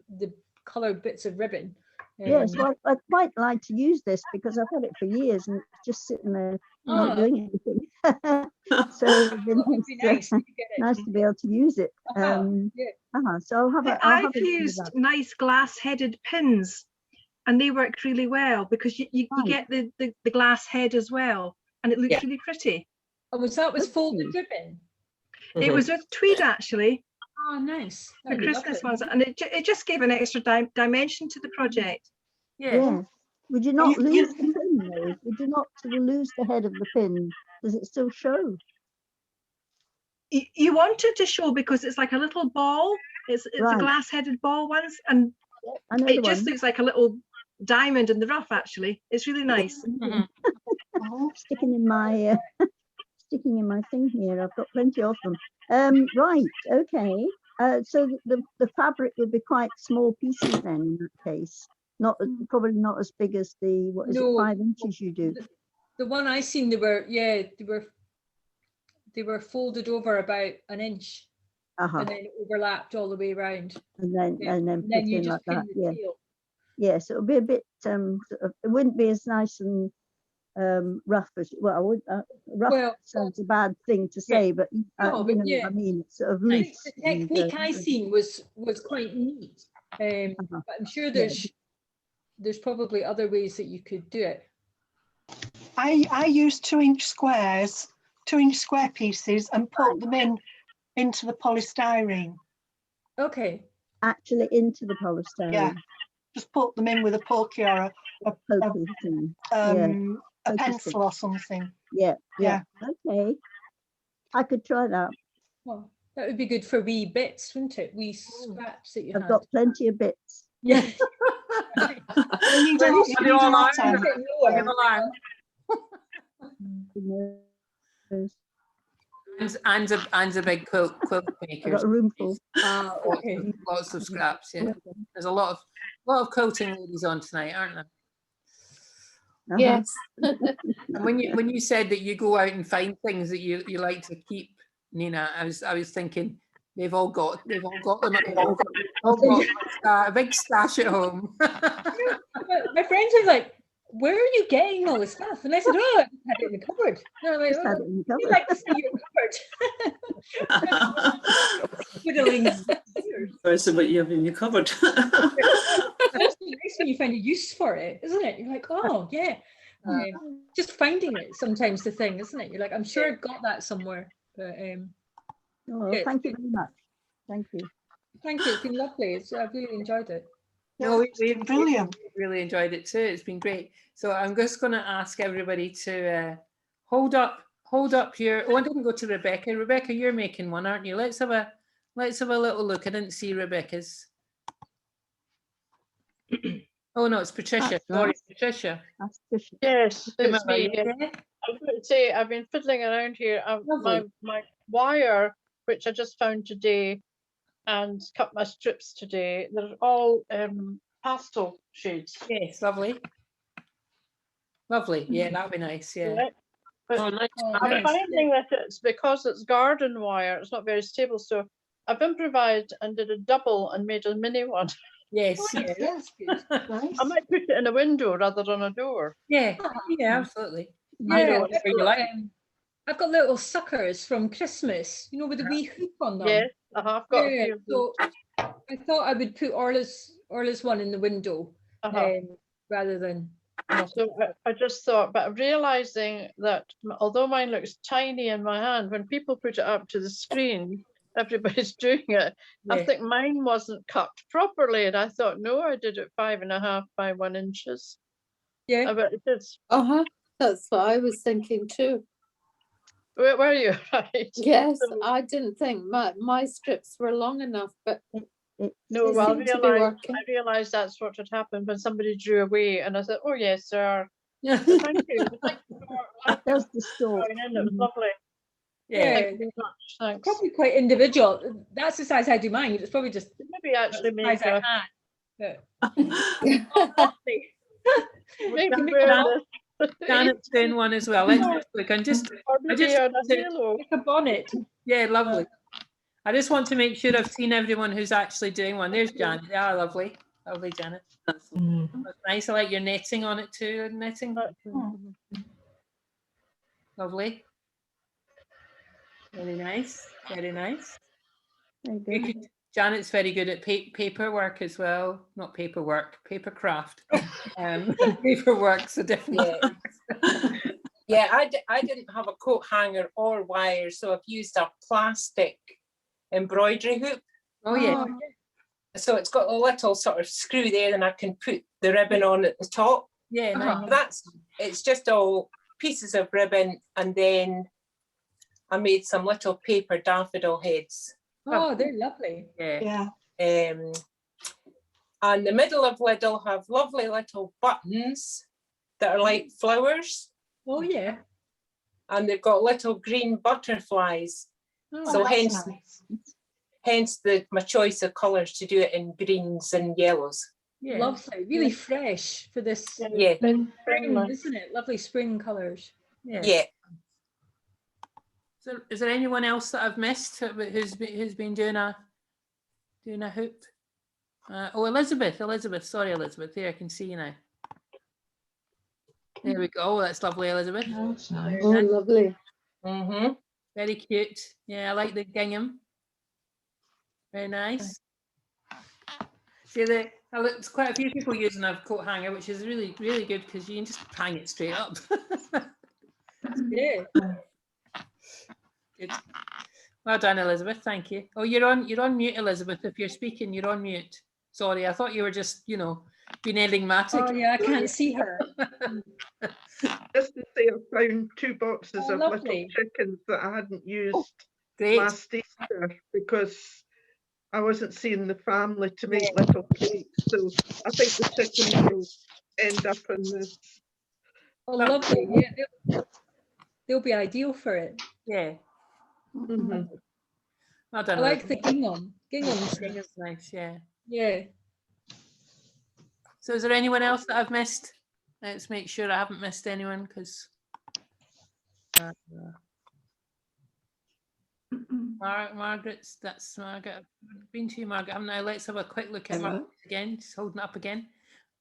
coloured bits of ribbon. Yes, well, I'd quite like to use this because I've had it for years and it's just sitting there not doing anything. So it'd be nice to be able to use it. So I'll have a. I've used nice glass-headed pins, and they work really well because you get the glass head as well, and it looks really pretty. Oh, was that with folded ribbon? It was with tweed actually. Oh, nice. The Christmas ones, and it just gave an extra dimension to the project. Yeah. Would you not lose the pin though? Would you not sort of lose the head of the pin? Does it still show? You want it to show because it's like a little ball. It's a glass-headed ball once, and it just looks like a little diamond in the rough. Actually, it's really nice. Sticking in my thing here. I've got plenty of them. Right. Okay. So the fabric would be quite small pieces then in that case. Not probably not as big as the 5 inches you do. The one I seen, they were folded over about an inch, and then overlapped all the way around. And then put you in just like that. pin the Yeah. tail. Yes, it'll be a bit. Sort of, it wouldn't be as nice and rough as I would. Rough sounds a bad thing to say, but you know what I mean. It's sort of loose. The technique I seen was quite neat. But I'm sure there's probably other ways that you could do it. I used 2-inch squares, 2-inch square pieces, and put them into the polystyrene. Okay. Actually, into the polystyrene. Yeah. Just put them in with a pokey or a pencil or something. Yeah. Okay. I could try that. Well, that would be good for wee bits, wouldn't it? Wee scraps that you I've got plenty of bits. Yeah. And a big quilt maker. I've got a room full. Okay. Lots of scraps. Yeah. There's a lot of quilting ladies on tonight, aren't there? Yes. And when you said that you go out and find things that you like to keep, Nina, I was thinking they've all got them. All got a big stash at home. My friends are like, "Where are you getting all this stuff?" And I said, "Oh, I just had it in the cupboard." And they're like, "Oh, you like to see your cupboard." So what you have in your cupboard. That's nice when you find a use for it, isn't it? You're like, "Oh, yeah." Just finding it sometimes the thing, isn't it? You're like, "I'm sure I got that somewhere." But thank you very much. Thank you. Thank you. It's been lovely. I've really enjoyed it. No, we've brilliant. Really enjoyed it too. It's been great. So I'm just going to ask everybody to hold up your. Oh, I didn't go to Rebecca. Rebecca, you're making one, aren't you? Let's have a little look. I didn't see Rebecca's. Oh no, it's Patricia. Sorry, Patricia. That's Patricia. Yes, it's me. I was going to say I've been fiddling around here. My wire, which I just found today, and cut my strips today. They're all pastel shades. Yes, lovely. Lovely. Yeah, that'd be nice. Yeah. Right. But I'm finding that it's because it's garden wire. It's not very stable. So I've improvised and did a double and made a mini one. Yes. Yeah, that's good. Nice. I might put it in a window rather than a door. Yeah. Yeah, absolutely. Yeah, I've got little suckers from Christmas, you know, with a wee hoop on them. Yes, I've got a few of so I thought I would put Orla's one in the window rather than. So I just thought, but realizing that although mine looks tiny in my hand, when people put it up to the screen, everybody's doing it. Yeah. I think mine wasn't cut properly, and I thought, no, I did it 5.5 by 1 inches. Yeah, but it is. That's what I was thinking too. Were you right? Yes, I didn't think my strips were long enough, but no. Well, I realised that's what had happened when somebody drew away, and I thought, oh yes, there are. Yeah. Thank you. There's the store. It was lovely. Yeah, thank you very much. Thanks. Probably quite individual. That's the size I do mine. It's probably just maybe actually make size Janet's doing one as well. Let's just look. I just like a bonnet. Yeah, lovely. I just want to make sure I've seen everyone who's actually doing one. There's Janet. Yeah, lovely. Lovely, Janet. That's nice. I like your netting on it too. Netting. Lovely. Very nice. Very nice. Very good. Janet's very good at paperwork as well. Not paperwork, paper craft. Paperwork's a different. Yeah, I didn't have a coat hanger or wire, so I've used a plastic embroidery hoop. Oh yeah. So it's got a little sort of screw there, and I can put the ribbon on at the top. Yeah, nice. It's just all pieces of ribbon, and then I made some little paper daffodil heads. Oh, they're lovely. Yeah. And the middle of lid will have lovely little buttons that are like flowers. Oh yeah. And they've got little green butterflies. So hence my choice of colours to do it in greens and yellows. Yeah. Lovely, really fresh for this Yeah. spring, isn't it? Lovely spring colours. Yeah. So is there anyone else that I've missed who's been doing a hoop? Oh, Elizabeth, sorry Elizabeth, there I can see you now. There we go. Oh, that's lovely, Elizabeth. That's nice. Oh, lovely. Very cute. Yeah, I like the gingham. Very nice. See, there's quite a few people using a coat hanger, which is really, really good because you can just hang it straight up. Yeah. Good. Well done, Elizabeth. Thank you. Oh, you're on mute, Elizabeth. If you're speaking, you're on mute. Sorry, I thought you were just, being enigmatic. Oh yeah, I can't see her. Just to say, I found 2 boxes of little chickens that I hadn't used last Easter because I wasn't seeing the family to make little cakes. So I think the chickens will end up in this. Oh, lovely. Yeah, they'll be ideal for it. Yeah. Well done, I like the gingham. Gingham's nice, yeah. Yeah. So is there anyone else that I've missed? Let's make sure I haven't missed anyone because Margaret's, that's Margaret. I've been to you, Margaret, haven't I? Let's have a quick look at Margaret again, just holding it up again.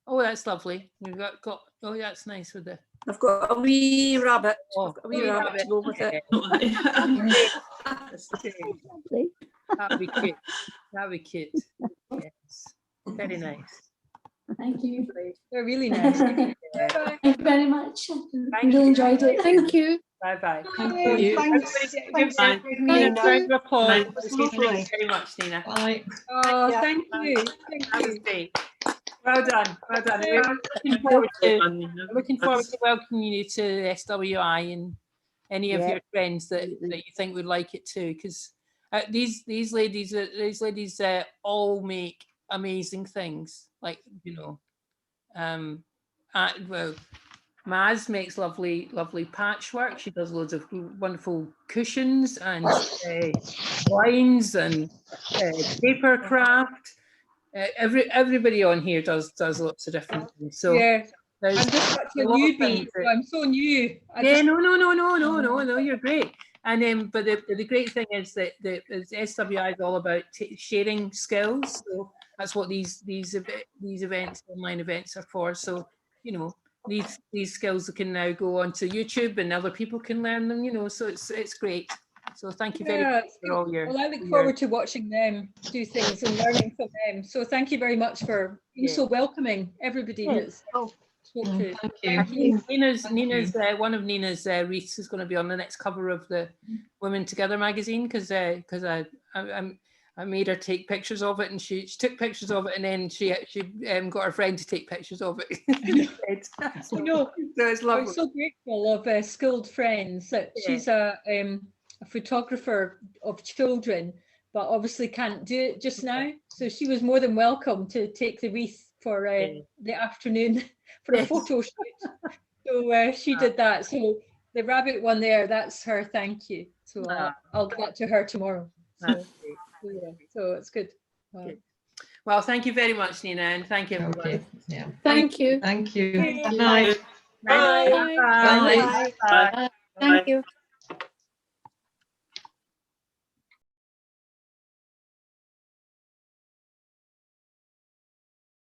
Oh, that's lovely. You've got oh, that's nice with the. I've got a wee rabbit. I've got a wee rabbit to go with it. That'd be cute. That'd be cute. Yes. Very nice. Thank you. They're really nice. Thank you very much. I really enjoyed it. Thank you. Bye-bye. Thank you. Give Nina a round of applause. Thank you very much, Nina. Bye. Oh, thank you. Thank you. Well done. Well done. We're looking forward to welcoming you to SWI and any of your friends that you think would like it too, because these ladies all make amazing things. Like, well, Maz makes lovely patchwork. She does loads of wonderful cushions and blinds and paper craft. Everybody on here does lots of different things. So yeah, I'm just such a newbie. I'm so new. No, you're great. And but the great thing is that the SWI is all about sharing skills. So that's what these events, online events, are for. So these skills can now go onto YouTube and other people can learn them. So it's great. So thank you very much for all your. Well, I look forward to watching them do things and learning from them. So thank you very much for being so welcoming, everybody that's spoke to. Thank you. Nina's one of Nina's wreaths is going to be on the next cover of the Women Together magazine because I made her take pictures of it, and she took pictures of it, and then she got her friend to take pictures of it. So it's lovely. I'm so grateful of skilled friends. That she's a photographer of children, but obviously can't do it just now. So she was more than welcome to take the wreath for the afternoon for a photo shoot. So she did that. So the rabbit one there, that's her thank you. So I'll give that to her tomorrow. So it's good. Well, thank you very much, Nina, and thank you everybody. Yeah. Thank you. Thank you. Good night. Bye. Bye. Thank you.